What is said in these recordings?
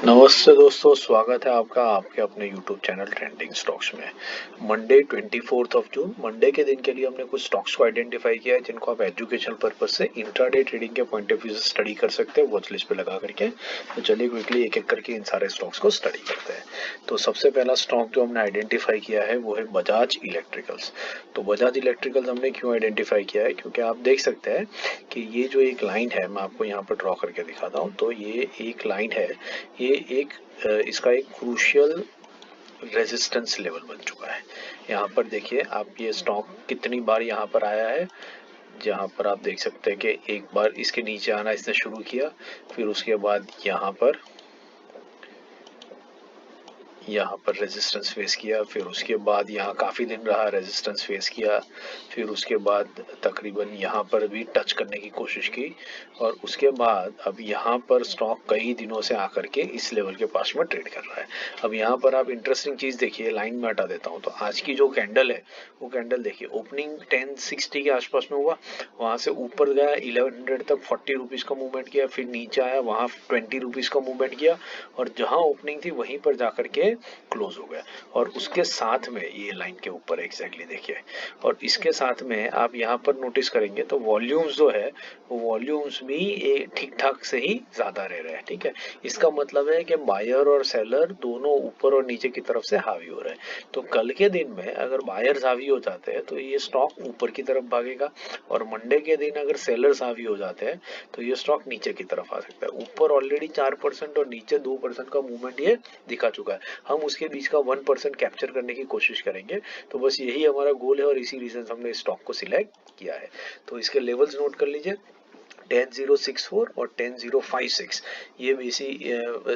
नमस्ते दोस्तों, स्वागत है आपका आपके अपने YouTube चैनल ट्रेंडिंग स्टॉक्स में। मंडे 24 जून मंडे के दिन के लिए हमने कुछ स्टॉक्स को आइडेंटिफाई किया है जिनको आप एजुकेशनल पर्पज से इंट्राडे ट्रेडिंग के पॉइंट ऑफ व्यू से स्टडी कर सकते हैं वॉच लिस्ट पे लगा करके। तो चलिए क्विकली एक एक करके इन सारे स्टॉक्स को स्टडी करते हैं। तो सबसे पहला स्टॉक जो हमने आइडेंटिफाई किया है वो है बजाज इलेक्ट्रिकल्स। तो बजाज इलेक्ट्रिकल्स हमने क्यों आइडेंटिफाई किया है, क्योंकि आप देख सकते हैं कि ये जो एक लाइन है, मैं आपको यहाँ पर ड्रॉ करके दिखाता हूँ। तो ये एक लाइन है, ये एक इसका एक क्रूशियल रेजिस्टेंस लेवल बन चुका है। यहाँ पर देखिए आप, ये स्टॉक कितनी बार यहाँ पर आया है, जहाँ पर आप देख सकते हैं कि एक बार इसके नीचे आना इसने शुरू किया, फिर उसके बाद यहाँ पर रेजिस्टेंस फेस किया, फिर उसके बाद यहाँ काफ़ी दिन रहा, रेजिस्टेंस फेस किया, फिर उसके बाद तकरीबन यहाँ पर भी टच करने की कोशिश की, और उसके बाद अब यहाँ पर स्टॉक कई दिनों से आकर के इस लेवल के पास में ट्रेड कर रहा है। अब यहाँ पर आप इंटरेस्टिंग चीज़ देखिए, लाइन में हटा देता हूँ तो आज की जो कैंडल है वो कैंडल देखिए, ओपनिंग 1060 के आसपास में हुआ, वहाँ से ऊपर गया 1100 तक 40 रुपीज़ का मूवमेंट किया, फिर नीचे आया वहाँ 20 रुपीज़ का मूवमेंट किया, और जहाँ ओपनिंग थी वहीं पर जाकर के क्लोज हो गया। और उसके साथ में ये लाइन के ऊपर एग्जैक्टली देखिए, और इसके साथ में आप यहाँ पर नोटिस करेंगे तो वॉल्यूम्स जो है वो वॉल्यूम्स भी ठीक ठाक से ही ज्यादा रह रहे हैं। ठीक है, इसका मतलब है कि बायर और सेलर दोनों ऊपर और नीचे की तरफ से हावी हो रहे हैं। तो कल के दिन में अगर बायर्स हावी हो जाते हैं तो ये स्टॉक ऊपर की तरफ भागेगा, और मंडे के दिन अगर सेलर्स हावी हो जाते हैं तो ये स्टॉक नीचे की तरफ आ सकता है। ऊपर ऑलरेडी 4% और नीचे 2% का मूवमेंट ये दिखा चुका है, हम उसके बीच का 1% कैप्चर करने की कोशिश करेंगे। तो बस यही हमारा गोल है और इसी रीजन से हमने स्टॉक को सिलेक्ट किया है। तो इसके लेवल्स नोट कर लीजिए, 10064 और 10056। ये बेसी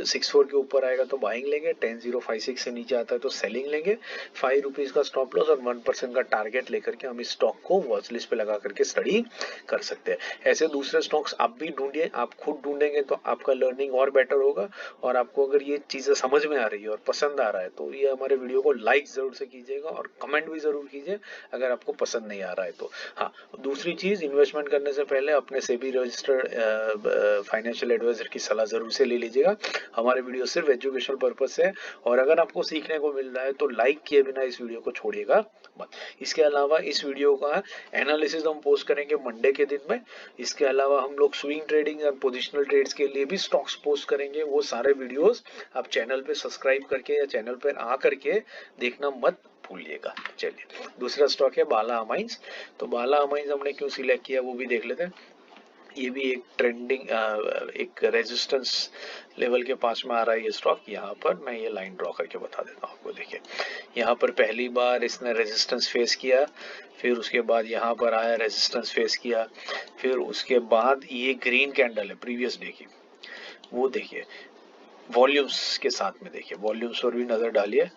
64 के ऊपर आएगा तो बाइंग लेंगे, 10056 से नीचे आता है तो सेलिंग लेंगे। 5 रुपीज का स्टॉप लॉस और 1% का टारगेट लेकर के हम इस स्टॉक को वॉच लिस्ट पे लगा करके स्टडी कर सकते हैं। ऐसे दूसरे स्टॉक्स आप भी ढूंढिए, आप खुद ढूंढेंगे तो आपका लर्निंग और बेटर होगा। और आपको अगर ये चीजें समझ में आ रही है और पसंद आ रहा है तो ये हमारे वीडियो को लाइक जरूर से कीजिएगा और कमेंट भी जरूर कीजिए अगर आपको पसंद नहीं आ रहा है तो। हाँ, दूसरी चीज, इन्वेस्टमेंट करने से पहले अपने सेबी रजिस्टर्ड फाइनेंशियल एडवाइजर की सलाह जरूर से ले लीजिएगा। हमारे वीडियो सिर्फ एजुकेशनल पर्पज से है, और अगर आपको सीखने को मिल रहा है तो लाइक किए बिना इस वीडियो को छोड़िएगा मत। इसके अलावा इस वीडियो का एनालिसिस हम पोस्ट करेंगे मंडे के दिन में। इसके अलावा हम लोग स्विंग ट्रेडिंग और पोजिशनल ट्रेड्स के लिए भी स्टॉक्स पोस्ट करेंगे, वो सारे वीडियोस आप चैनल पे सब्सक्राइब करके या चैनल पर आ करके देखना मत भूलिएगा। चलिए, दूसरा स्टॉक है बाला अमाइंस। तो बाला अमाइंस हमने क्यों सिलेक्ट किया वो भी देख लेते हैं। ये भी एक ट्रेंडिंग एक रेजिस्टेंस लेवल के पास में आ रहा है ये स्टॉक। यहाँ पर मैं ये लाइन ड्रॉ करके बता देता हूँ आपको। देखिए, यहाँ पर पहली बार इसने रेजिस्टेंस फेस किया, फिर उसके बाद यहाँ पर आया रेजिस्टेंस फेस किया, फिर उसके बाद ये ग्रीन कैंडल है प्रीवियस डे की, वो देखिए वॉल्यूम्स के साथ में, देखिए वॉल्यूम्स पर भी नजर डालिए।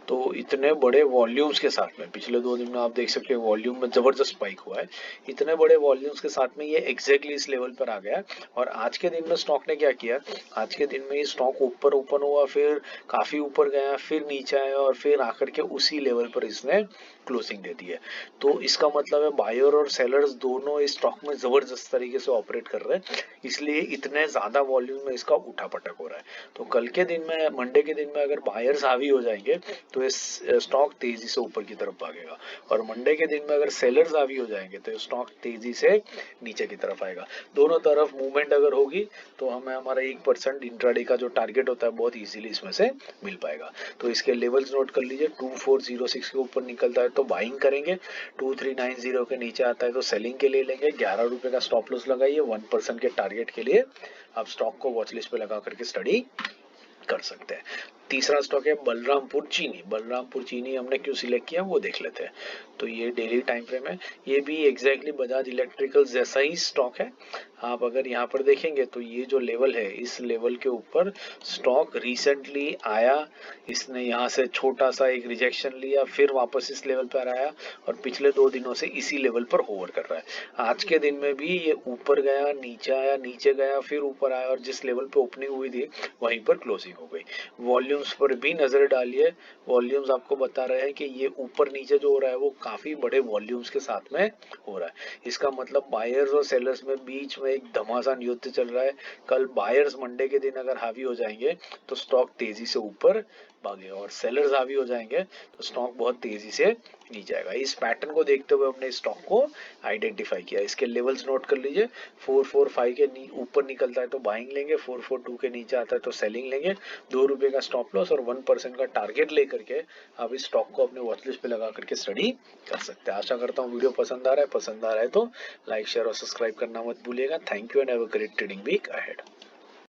तो इतने बड़े वॉल्यूम्स के साथ में पिछले 2 दिन में आप देख सकते हैं वॉल्यूम में जबरदस्त स्पाइक हुआ है। इतने बड़े वॉल्यूम्स के साथ में ये एग्जैक्टली इस लेवल पर आ गया। और आज के दिन में स्टॉक ने क्या किया, आज के दिन में ये स्टॉक ऊपर ओपन हुआ, फिर काफी ऊपर गया, फिर नीचे आया, और फिर आकर के उसी लेवल पर इसने क्लोजिंग दे दी है। तो इसका मतलब है बायर और सेलर्स दोनों इस स्टॉक में जबरदस्त तरीके से ऑपरेट कर रहे हैं, इसलिए इतने ज्यादा वॉल्यूम में इसका उठापटक हो रहा है। तो कल के दिन में, मंडे के दिन में अगर बायर्स हावी हो जाएंगे तो इस स्टॉक तेजी से ऊपर की तरफ भागेगा, और मंडे के दिन में अगर सेलर्स हावी हो जाएंगे तो स्टॉक तेजी से नीचे की तरफ आएगा। दोनों तरफ मूवमेंट अगर होगी तो हमें हमारा 1% इंट्राडे का जो टारगेट होता है बहुत इजीली इसमें से मिल पाएगा। तो इसके लेवल्स नोट कर लीजिए, 2406 के ऊपर निकलता है तो बाइंग करेंगे, 2390 के नीचे आता है तो सेलिंग के लिए लेंगे। 11 रुपए का स्टॉप लॉस लगाइए 1% के टारगेट के लिए। आप स्टॉक को वॉच लिस्ट पे लगा करके स्टडी कर सकते हैं। तीसरा स्टॉक है बलरामपुर चीनी। बलरामपुर चीनी हमने क्यों सिलेक्ट किया वो देख लेते हैं। तो ये डेली टाइम फ्रेम है, ये भी एग्जैक्टली बजाज इलेक्ट्रिकल जैसा ही स्टॉक है। आप अगर यहाँ पर देखेंगे तो ये जो लेवल है, इस लेवल के ऊपर स्टॉक रिसेंटली आया, इसने यहाँ से छोटा सा एक रिजेक्शन लिया, फिर वापस इस लेवल पर आया, और पिछले 2 दिनों से इसी लेवल पर होवर कर रहा है। आज के दिन में भी ये ऊपर गया, नीचे आया, नीचे गया, फिर ऊपर आया, और जिस लेवल पे ओपनिंग हुई थी वहीं पर क्लोजिंग हो गई। वॉल्यूम वॉल्यूम्स पर भी नजर डालिए। वॉल्यूम्स आपको बता रहे हैं कि ये ऊपर नीचे जो हो रहा है वो काफी बड़े वॉल्यूम्स के साथ में हो रहा है। इसका मतलब बायर्स और सेलर्स में बीच में एक घमासान युद्ध चल रहा है। कल बायर्स मंडे के दिन अगर हावी हो जाएंगे तो स्टॉक तेजी से ऊपर भागेगा, और सेलर्स हावी हो जाएंगे तो स्टॉक बहुत तेजी से नीचे आएगा। इस पैटर्न को देखते हुए अपने स्टॉक को आइडेंटिफाई किया। इसके लेवल्स नोट कर लीजिए। 445 के ऊपर निकलता है तो बाइंग लेंगे, 442 के नीचे आता है तो सेलिंग लेंगे। ₹2 का स्टॉप लॉस और 1% का टारगेट लेकर के आप इस स्टॉक को अपने वॉच लिस्ट पे लगा करके स्टडी कर सकते हैं। आशा करता हूँ वीडियो पसंद आ रहा है तो लाइक शेयर और सब्सक्राइब करना मत भूलिएगा। Thank you and have a great trading week ahead.